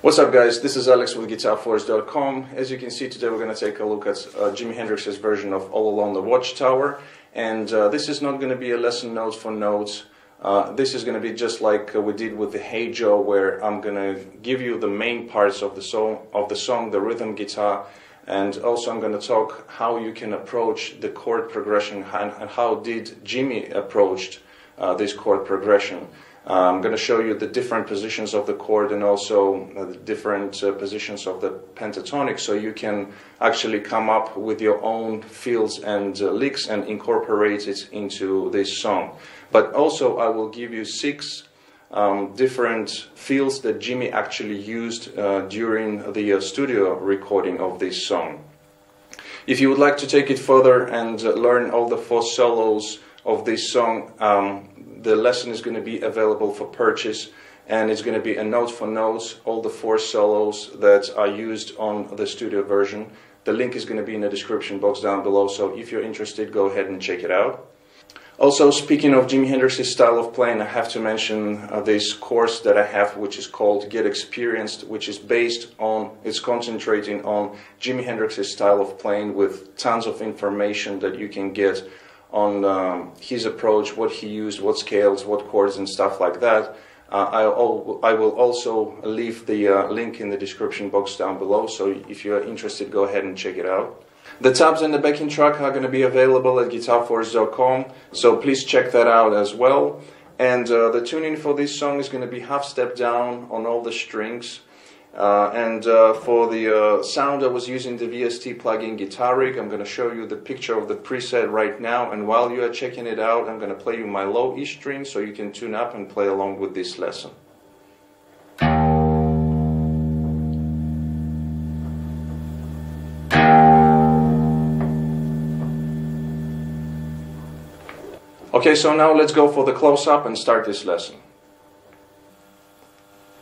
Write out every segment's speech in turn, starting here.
What's up, guys? This is Alex with GuitarForce.com. As you can see, today we're going to take a look at Jimi Hendrix's version of Along The Watchtower. And this is not going to be a lesson note for notes. This is going to be just like we did with the Hey Joe, where I'm going to give you the main parts of the song, the rhythm guitar, and also I'm going to talk how you can approach the chord progression and how did Jimi approached this chord progression. I'm going to show you the different positions of the chord and also the different positions of the pentatonic, so you can actually come up with your own feels and licks and incorporate it into this song. But also I will give you 6 different feels that Jimi actually used during the studio recording of this song. If you would like to take it further and learn all the 4 solos of this song, the lesson is going to be available for purchase, and it's going to be a note for notes, all the 4 solos that are used on the studio version. The link is going to be in the description box down below, so if you're interested, go ahead and check it out. Also, speaking of Jimi Hendrix's style of playing, I have to mention this course that I have, which is called Get Experienced, which is it's concentrating on Jimi Hendrix's style of playing with tons of information that you can get on his approach, what he used, what scales, what chords and stuff like that. I will also leave the link in the description box down below, so if you're interested, go ahead and check it out. The tabs and the backing track are going to be available at GuitarForce.com, so please check that out as well. And the tuning for this song is going to be half step down on all the strings. For the sound, I was using the VST plugin Guitar Rig. I'm going to show you the picture of the preset right now, and while you are checking it out, I'm going to play you my low E string so you can tune up and play along with this lesson. Okay, so now let's go for the close-up and start this lesson.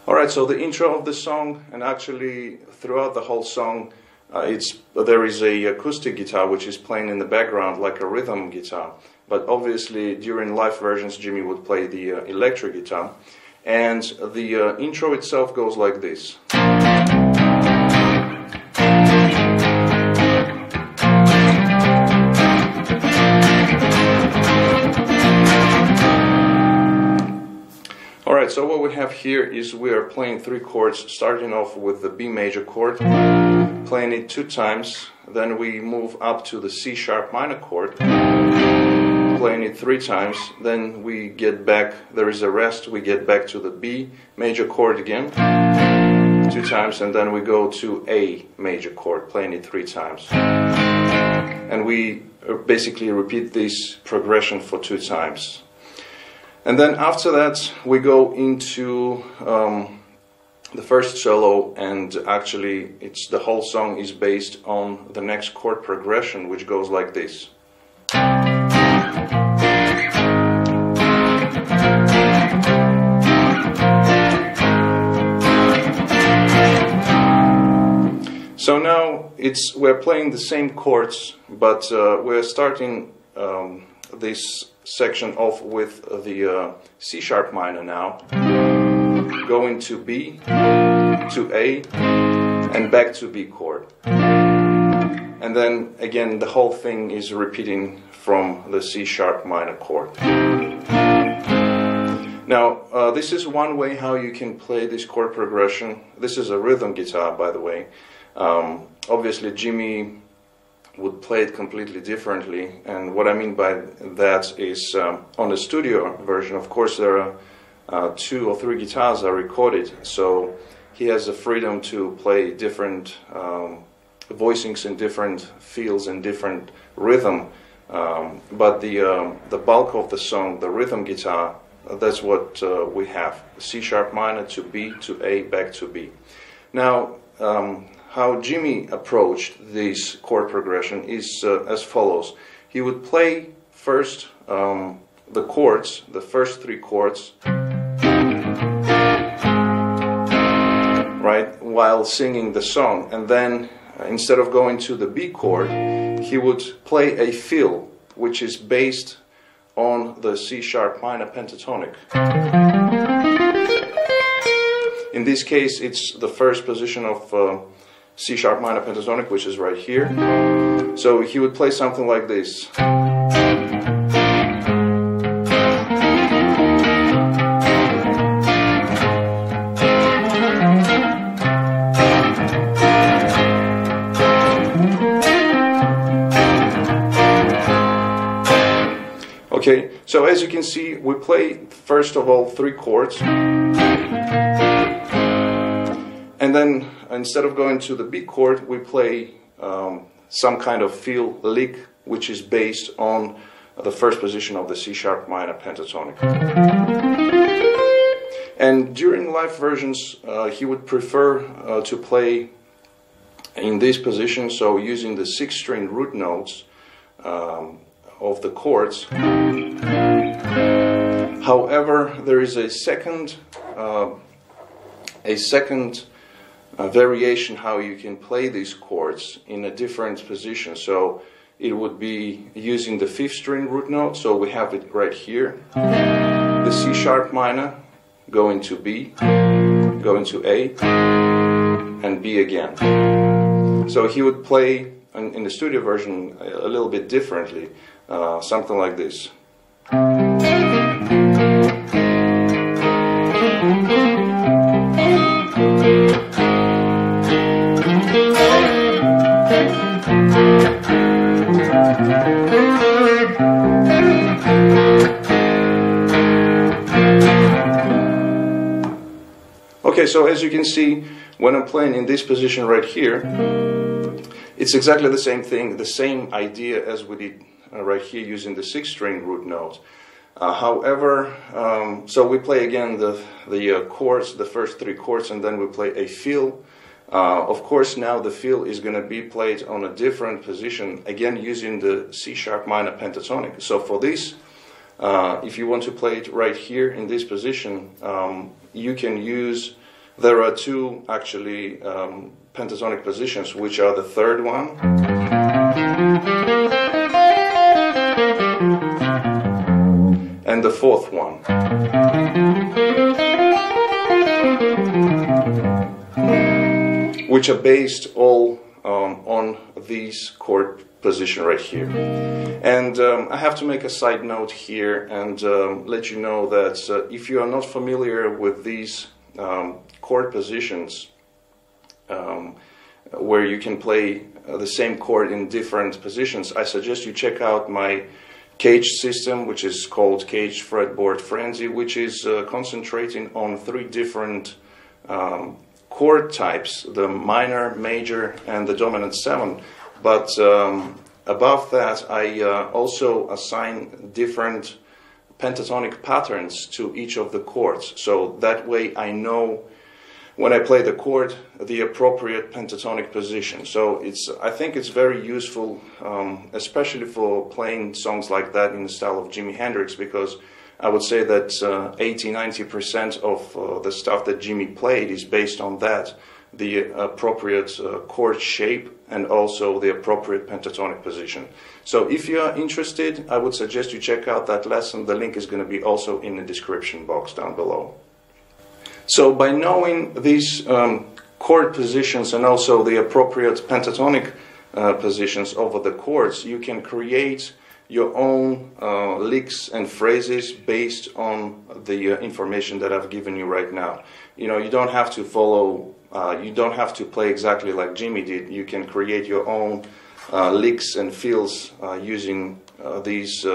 Alright, so the intro of the song, and actually throughout the whole song, there is a acoustic guitar which is playing in the background like a rhythm guitar. But obviously during live versions Jimi would play the electric guitar. And the intro itself goes like this. Alright, so what we have here is we are playing 3 chords, starting off with the B major chord, playing it 2 times, then we move up to the C sharp minor chord, playing it 3 times, then we get back, there is a rest, we get back to the B major chord again, 2 times, and then we go to A major chord, playing it 3 times. And we basically repeat this progression for 2 times. And then after that we go into the first solo, and actually the whole song is based on the next chord progression, which goes like this. So now we're playing the same chords, but we're starting this section off with the C sharp minor now, going to B, to A, and back to B chord. And then again the whole thing is repeating from the C sharp minor chord. Now this is one way how you can play this chord progression. This is a rhythm guitar, by the way. Obviously Jimi would play it completely differently, and what I mean by that is on the studio version, of course, there are 2 or 3 guitars are recorded, so he has the freedom to play different voicings and different feels and different rhythm, but the bulk of the song, the rhythm guitar, that's what we have: C sharp minor to B to A, back to B. Now how Jimi approached this chord progression is as follows. He would play first the chords, the first 3 chords, right, while singing the song, and then instead of going to the B chord, he would play a fill which is based on the C sharp minor pentatonic. In this case, it's the first position of C sharp minor pentatonic, which is right here. So he would play something like this. Okay, so as you can see, we play first of all 3 chords, and then instead of going to the B chord, we play some kind of fill lick, which is based on the first position of the C sharp minor pentatonic. And during live versions, he would prefer to play in this position, so using the 6-string root notes of the chords. However, there is a second variation how you can play these chords in a different position. So it would be using the 5th string root note. So we have it right here. The C sharp minor, going to B, going to A, and B again. So he would play in the studio version a little bit differently, something like this. Okay, so as you can see, when I'm playing in this position right here, it's exactly the same thing, the same idea as we did right here using the 6th string root note. However, so we play again the chords, the first 3 chords, and then we play a fill. Of course, now the fill is going to be played on a different position, again using the C sharp minor pentatonic. So for this, if you want to play it right here in this position, you can use, there are 2 actually pentatonic positions, which are the 3rd one and the 4th one. Which are based all on these chord position right here. And I have to make a side note here and let you know that if you are not familiar with these chord positions, where you can play the same chord in different positions, I suggest you check out my cage system, which is called Cage Fretboard Frenzy, which is concentrating on 3 different chord types, the minor, major, and the dominant 7. But above that, I also assign different pentatonic patterns to each of the chords. So that way I know when I play the chord, the appropriate pentatonic position. So I think it's very useful, especially for playing songs like that in the style of Jimi Hendrix, because I would say that 80–90% of the stuff that Jimi played is based on that, the appropriate chord shape and also the appropriate pentatonic position. So if you are interested, I would suggest you check out that lesson. The link is going to be also in the description box down below. So by knowing these chord positions and also the appropriate pentatonic positions over the chords, you can create your own licks and phrases based on the information that I've given you right now. You know, you don't have to follow, you don't have to play exactly like Jimi did. You can create your own licks and fills using these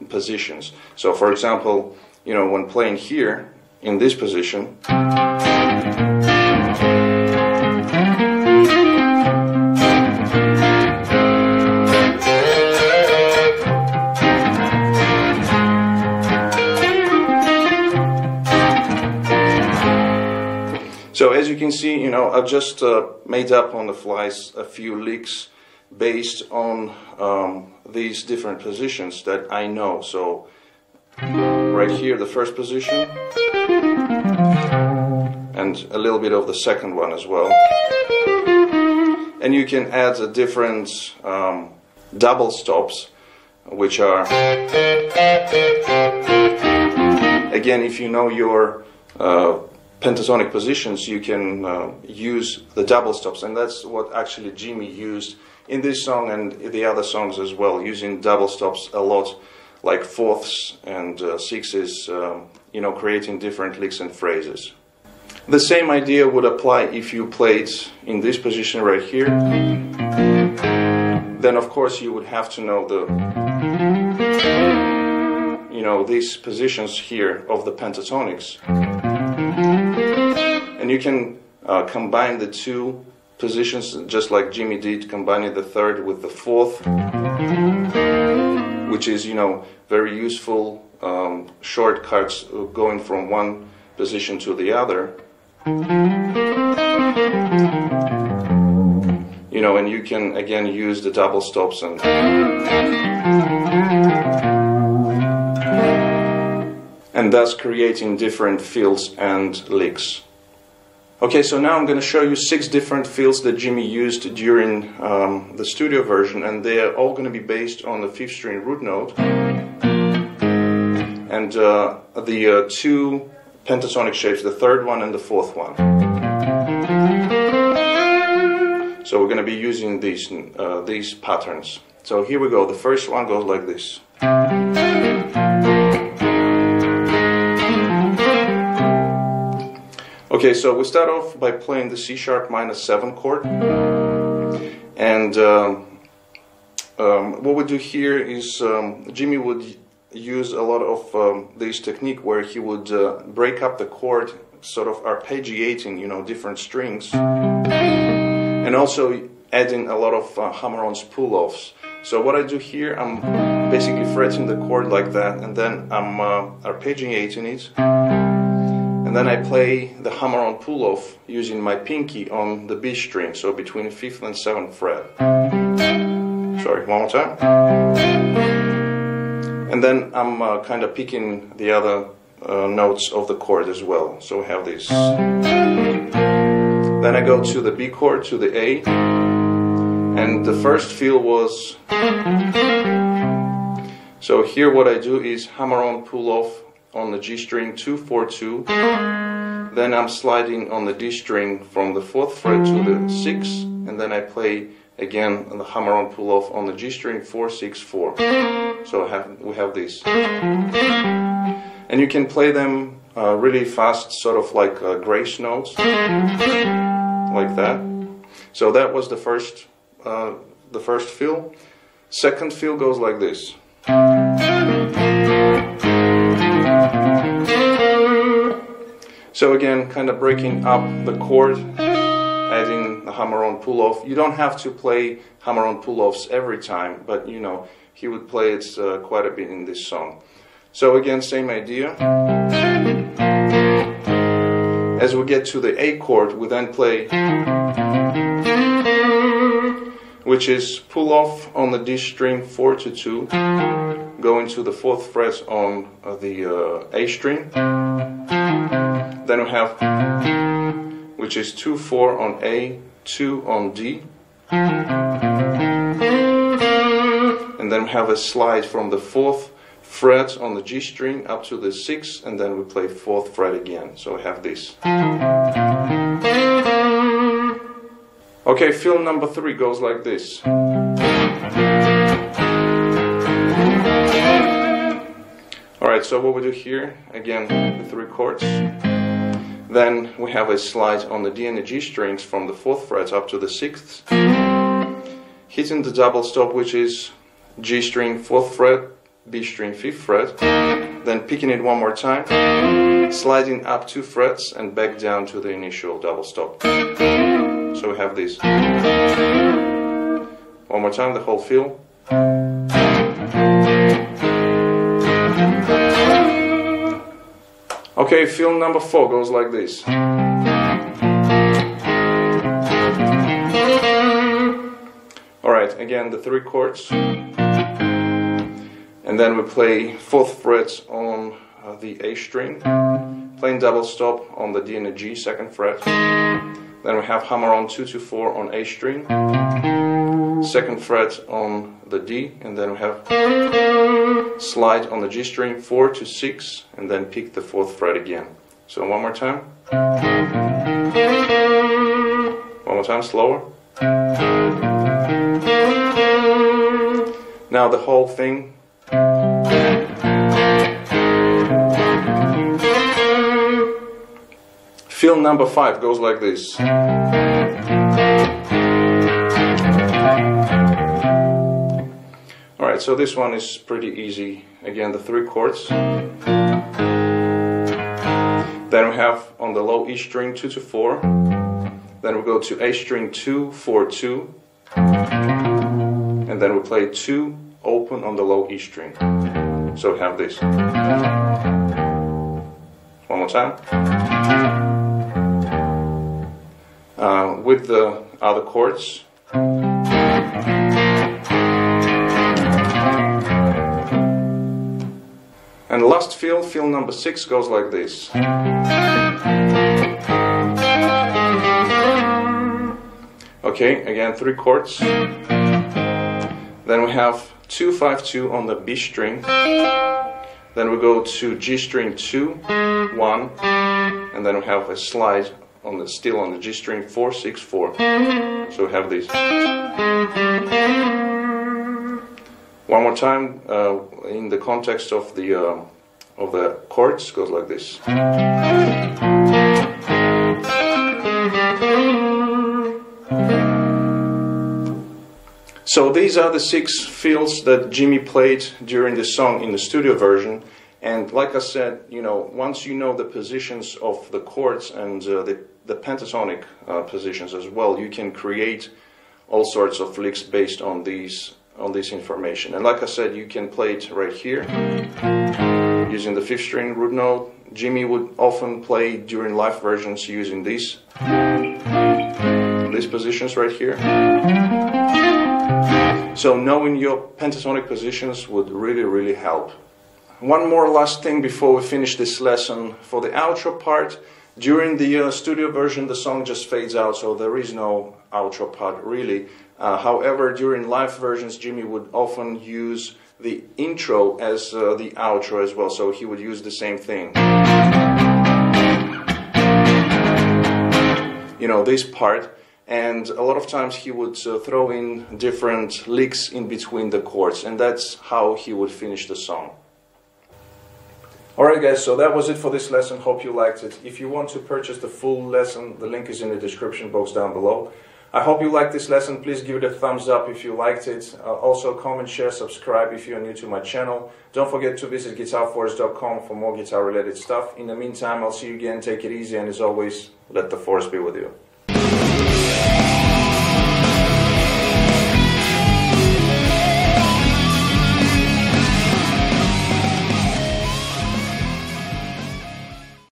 positions. So for example, you know, when playing here in this position, so as you can see, you know, I've just made up on the flies a few licks based on these different positions that I know. So right here, the first position, and a little bit of the second one as well. And you can add a different double stops, which are, again, if you know your pentatonic positions, you can use the double stops, and that's what actually Jimi used in this song and the other songs as well, using double stops a lot, like fourths and sixes, you know, creating different licks and phrases. The same idea would apply if you played in this position right here. Then of course you would have to know the, you know, these positions here of the pentatonics. And you can combine the two positions just like Jimi did, combining the third with the fourth, which is, you know, very useful shortcuts going from one position to the other. You know, and you can again use the double stops and thus creating different fills and licks. Okay, so now I'm going to show you 6 different fills that Jimi used during the studio version, and they are all going to be based on the 5th string root note and the 2 pentatonic shapes, the 3rd one and the 4th one. So we're going to be using these patterns. So here we go. The first one goes like this. Okay, so we start off by playing the C sharp minus 7 chord, and what we do here is Jimi would use a lot of this technique where he would break up the chord, sort of arpeggiating, you know, different strings, and also adding a lot of hammer-ons, pull-offs. So what I do here, I'm basically fretting the chord like that, and then I'm arpeggiating it. And then I play the hammer-on pull-off using my pinky on the B string, so between the 5th and 7th fret. Sorry, one more time. And then I'm kind of picking the other notes of the chord as well. So we have this. Then I go to the B chord, to the A, and the first feel was... So here what I do is hammer-on pull-off on the G string 2, 4, 2, then I'm sliding on the D string from the 4th fret to the 6th, and then I play again the hammer-on pull-off on the G string 4, 6, 4. So we have this, and you can play them really fast, sort of like grace notes, like that. So that was the first fill. Second fill goes like this. So again, kind of breaking up the chord, adding the hammer-on pull-off. You don't have to play hammer-on pull-offs every time, but you know, he would play it quite a bit in this song. So again, same idea. As we get to the A chord, we then play, which is pull-off on the D string 4 to 2, going to the 4th fret on the A string. Then we have, which is 2, 4 on A, 2 on D. And then we have a slide from the 4th fret on the G string up to the 6th, and then we play 4th fret again. So we have this. Okay, fill number 3 goes like this. Alright, so what we do here, again, the 3 chords. Then we have a slide on the D and the G strings from the 4th fret up to the 6th, hitting the double stop, which is G string 4th fret, B string 5th fret, then picking it one more time, sliding up 2 frets and back down to the initial double stop. So we have this. One more time, the whole fill. Okay, fill number 4 goes like this. Alright, again the 3 chords. And then we play 4th fret on the A string, playing double stop on the D and the G, 2nd fret. Then we have hammer-on 2 to 4 on A string, 2nd fret on the D, and then we have slide on the G string 4 to 6, and then pick the 4th fret again. So one more time. One more time, slower. Now the whole thing. Fill number 5 goes like this. Alright, so this one is pretty easy. Again, the 3 chords. Then we have on the low E string 2 to 4. Then we go to A string 2, 4, 2. And then we play 2 open on the low E string. So we have this. One more time. With the other chords. And the last fill number 6 goes like this. Okay, again 3 chords. Then we have 2, 5, 2 on the B string. Then we go to G string 2, 1, and then we have a slide on the still on the G string 4, 6, 4. So we have this. One more time, in the context of the chords, goes like this. So these are the 6 fills that Jimi played during the song in the studio version. And like I said, you know, once you know the positions of the chords and the pentatonic positions as well, you can create all sorts of licks based on this information. And like I said, you can play it right here using the 5th string root note. Jimi would often play during live versions using these positions right here. So knowing your pentatonic positions would really help. One more last thing before we finish this lesson. For the outro part, during the studio version the song just fades out, so there is no outro part really. However, during live versions Jimi would often use the intro as the outro as well, so he would use the same thing. You know, this part. And a lot of times he would throw in different licks in between the chords, and that's how he would finish the song. Alright guys, so that was it for this lesson. Hope you liked it. If you want to purchase the full lesson, the link is in the description box down below. I hope you liked this lesson. Please give it a thumbs up if you liked it. Also comment, share, subscribe if you're new to my channel. Don't forget to visit GuitarForce.com for more guitar related stuff. In the meantime, I'll see you again. Take it easy, and as always, let the force be with you.